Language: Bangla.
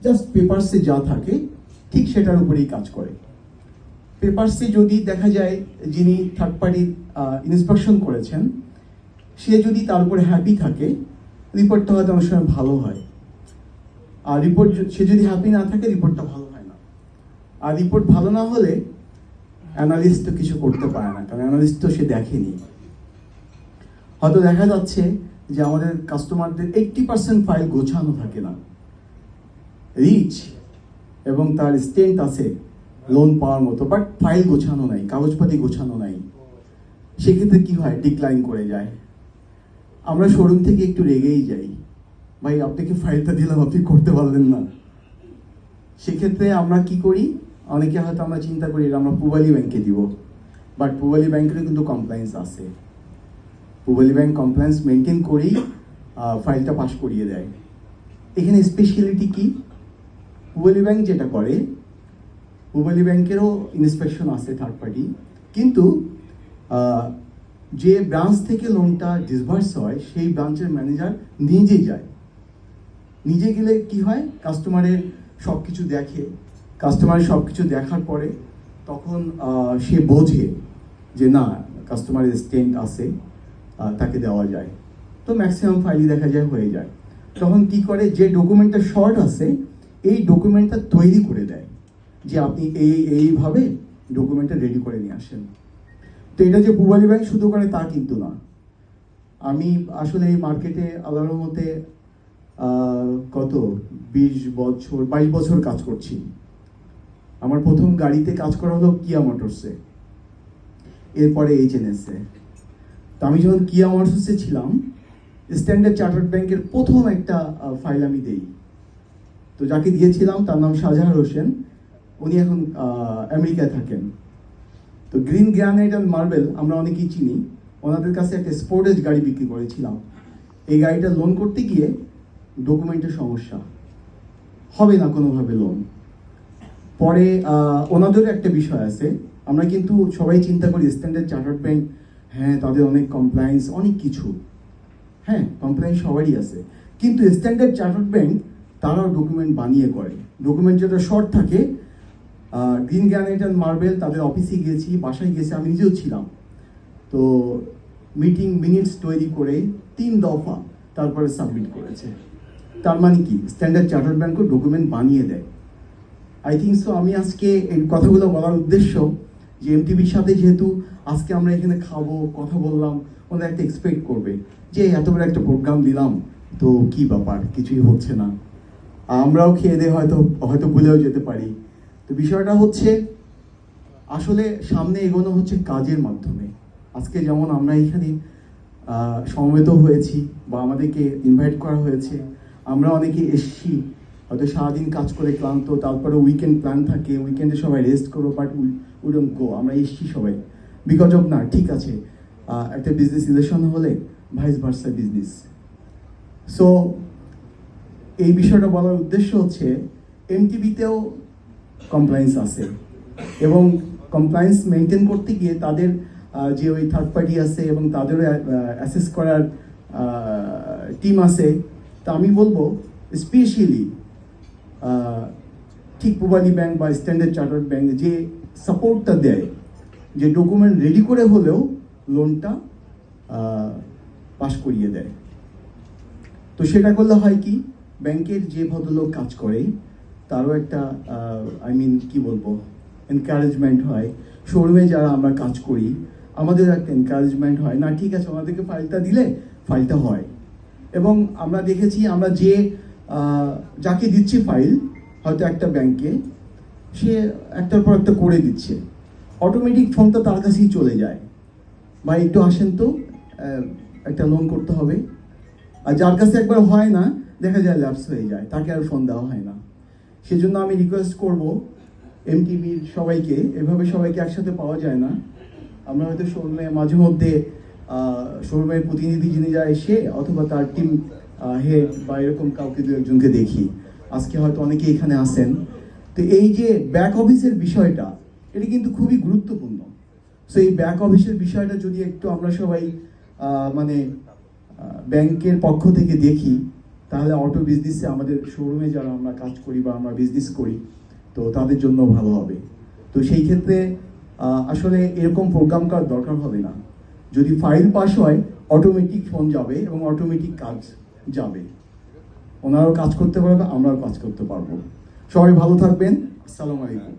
জাস্ট পেপারসে যা থাকে ঠিক সেটার উপরেই কাজ করে। পেপারসে যদি দেখা যায় যিনি থার্ড পার্টি ইন্সপেকশন করেছেন সে যদি তার উপরে হ্যাপি থাকে, রিপোর্টটা হয়তো অনেক সময় ভালো হয়। আর রিপোর্ট সে যদি হ্যাপি না থাকে, রিপোর্টটা ভালো হয় না। আর রিপোর্ট ভালো না হলে অ্যানালিস্ট তো কিছু করতে পারে না, কারণ অ্যানালিস্ট তো সে দেখেনি। হয়তো দেখা যাচ্ছে যে আমাদের কাস্টমারদের 80% ফাইল গোছানো থাকে না, রিচ এবং তার স্ট্রেংথ আছে লোন পাওয়ার মতো, বাট ফাইল গোছানো নাই, কাগজপাতি গোছানো নাই। সেক্ষেত্রে কি হয়, ডিক্লাইন করে যায়। আমরা শোরুম থেকে একটু রেগেই যাই, ভাই আপনাকে ফাইলটা দিলাম আপনি করতে পারলেন না। সেক্ষেত্রে আমরা কি করি, অনেকে হয়তো আমরা চিন্তা করি আমরা পূবালী ব্যাংকে দিব, বাট পূবালী ব্যাংকেরও কিন্তু কমপ্লায়েন্স আছে। পূবালী ব্যাংক কমপ্লায়েন্স মেনটেন করেই ফাইলটা পাস করিয়ে দেয়। এখানে স্পেশালিটি কি, পূবালী ব্যাংক যেটা করে, পূবালী ব্যাংকেরও ইন্সপেকশন আছে থার্ড পার্টি, কিন্তু যে ব্রাঞ্চ থেকে লোনটা ডিসবার্স হয় সেই ব্রাঞ্চের ম্যানেজার নিজে যায়। নিজে গেলে কি হয়, কাস্টমারের সব কিছু দেখে, কাস্টমারের সব কিছু দেখার পরে তখন সে বোঝে যে না, কাস্টমারের স্ট্রেংথ আছে, তাকে দেওয়া যায়। তো ম্যাক্সিমাম ফাইলই দেখা যায় হয়ে যায়। তখন কি করে, যে ডকুমেন্টটা শর্ট আছে এই ডকুমেন্টটা তৈরি করে দেয়, যে আপনি এইভাবে ডকুমেন্টটা রেডি করে নিয়ে আসেন। তো এটা যে পূবালী ব্যাংক শুধু করে তা কিন্তু না। আমি আসলে এই মার্কেটে আল্লাহর রহমতে কত 22 বছর কাজ করছি। আমার প্রথম গাড়িতে কাজ করা হলো কিয়া মোটরসে, এরপরে HNS-এ। তো আমি যখন কিয়া মোটরসে ছিলাম, স্ট্যান্ডার্ড চার্টার্ড ব্যাংকের প্রথম একটা ফাইল আমি দেই। তো যাকে দিয়েছিলাম তার নাম শাহজাহার হোসেন, উনি এখন আমেরিকায় থাকেন। তো গ্রিন গ্রানাইট অ্যান্ড মার্বেল আমরা অনেকেই চিনি, ওনাদের কাছে একটা স্পোর্টেজ গাড়ি বিক্রি করেছিলাম। এই গাড়িটা লোন করতে গিয়ে ডকুমেন্টের সমস্যা, হবে না কোনোভাবে লোন। পরে ওনাদেরও একটা বিষয় আছে, আমরা কিন্তু সবাই চিন্তা করি স্ট্যান্ডার্ড চার্টার্ড ব্যাংক, হ্যাঁ তাদের অনেক কমপ্লায়েন্স, অনেক কিছু, হ্যাঁ কমপ্লায়েন্স সবারই আছে, কিন্তু স্ট্যান্ডার্ড চার্টার্ড ব্যাংক তারাও ডকুমেন্ট বানিয়ে করে। ডকুমেন্ট যেটা শর্ট থাকে, গ্রিন গ্রানাইট অ্যান্ড মার্বেল তাদের অফিসে গিয়েছি, বাসায় গেছি, আমি নিজেও ছিলাম। তো মিটিং মিনিটস তৈরি করে 3 দফা তারপরে সাবমিট করেছে। তার মানে কি, স্ট্যান্ডার্ড চার্টার্ড ব্যাংকও ডকুমেন্ট বানিয়ে দেয়। আই থিঙ্ক সো আমি আজকে এই কথাগুলো বলার উদ্দেশ্য যে এমটিভির সাথে যেহেতু আজকে আমরা এখানে খাবো, কথা বললাম, ওনারা একটা এক্সপেক্ট করবে যে এত বড় একটা প্রোগ্রাম দিলাম, তো কি ব্যাপার, কিছুই হচ্ছে না, আমরাও খেয়ে দিয়ে হয়তো ভুলেও যেতে পারি। তো বিষয়টা হচ্ছে আসলে সামনে এগোনো হচ্ছে কাজের মাধ্যমে। আজকে যেমন আমরা এখানে সমবেত হয়েছি বা আমাদেরকে ইনভাইট করা হয়েছে, আমরা অনেকে এসছি, হয়তো সারাদিন কাজ করে ক্লান্ত, তারপরে উইকেন্ড প্ল্যান থাকে, উইকেন্ডে সবাই রেস্ট করো, বাট উই ডোন্ট গো। আমরা এসছি সবাই বিকজ অফ না, ঠিক আছে, একটা বিজনেস রিলেশন হলে ভাইস ভার্সা বিজনেস। সো এই বিষয়টা বলার উদ্দেশ্য হচ্ছে এমটিভিতেও কমপ্লায়েন্স আছে, এবং কমপ্লায়েন্স মেনটেন করতে গিয়ে তাদের যে ওই থার্ড পার্টি আছে এবং তাদেরও অ্যাসেস করার টিম আছে। তা আমি বলবো স্পেশালি ঠিক পূবালী ব্যাংক বা স্ট্যান্ডার্ড চার্টার্ড ব্যাংক যে সাপোর্টটা দেয়, যে ডকুমেন্ট রেডি করে হলেও লোনটা পাস করিয়ে দেয়। তো সেটা করলে হয় কি, ব্যাংকের যে ভদ্রলোক কাজ করে তারও একটা কি বলবো, এনকারেজমেন্ট হয়। শোরুমে যারা আমরা কাজ করি আমাদের একটা এনকারেজমেন্ট হয়, না ঠিক আছে ওনাদেরকে ফাইলটা দিলে ফাইলটা হয়। এবং আমরা দেখেছি, আমরা যে যাকে দিচ্ছি ফাইল হয়তো একটা ব্যাংকে, সে একটার পর একটা করে দিচ্ছে, অটোমেটিক ফোনটা তার কাছেই চলে যায়, ভাই একটু আসেন তো, একটা লোন করতে হবে। আর যার কাছে একবার হয় না, দেখা যায় ল্যাপস হয়ে যায়, তাকে আর ফোন দেওয়া হয় না। সেজন্য আমি রিকোয়েস্ট করব এমটিভির সবাইকে, এভাবে সবাইকে একসাথে পাওয়া যায় না। আমরা হয়তো শোরুমে মাঝে মধ্যে শোরুমের প্রতিনিধি যিনি যায় সে, অথবা তার টিম হেড বা এরকম কাউকে 2-1জনকে দেখি। আজকে হয়তো অনেকে এখানে আসেন। তো এই যে ব্যাক অফিসের বিষয়টা, এটা কিন্তু খুবই গুরুত্বপূর্ণ। সো এই ব্যাক অফিসের বিষয়টা যদি একটু আমরা সবাই ব্যাংকের পক্ষ থেকে দেখি, তাহলে অটো বিজনেসে আমাদের শোরুমে যারা আমরা কাজ করি বা আমরা বিজনেস করি, তো তাদের জন্য ভালো হবে। তো সেই ক্ষেত্রে আসলে এরকম প্রোগ্রাম করার দরকার হবে না। যদি ফাইল পাস হয়, অটোমেটিক ফোন যাবে এবং অটোমেটিক কাজ যাবে। ওনারাও কাজ করতে পারবে, আমরাও কাজ করতে পারবো। সবাই ভালো থাকবেন। আসসালামু আলাইকুম।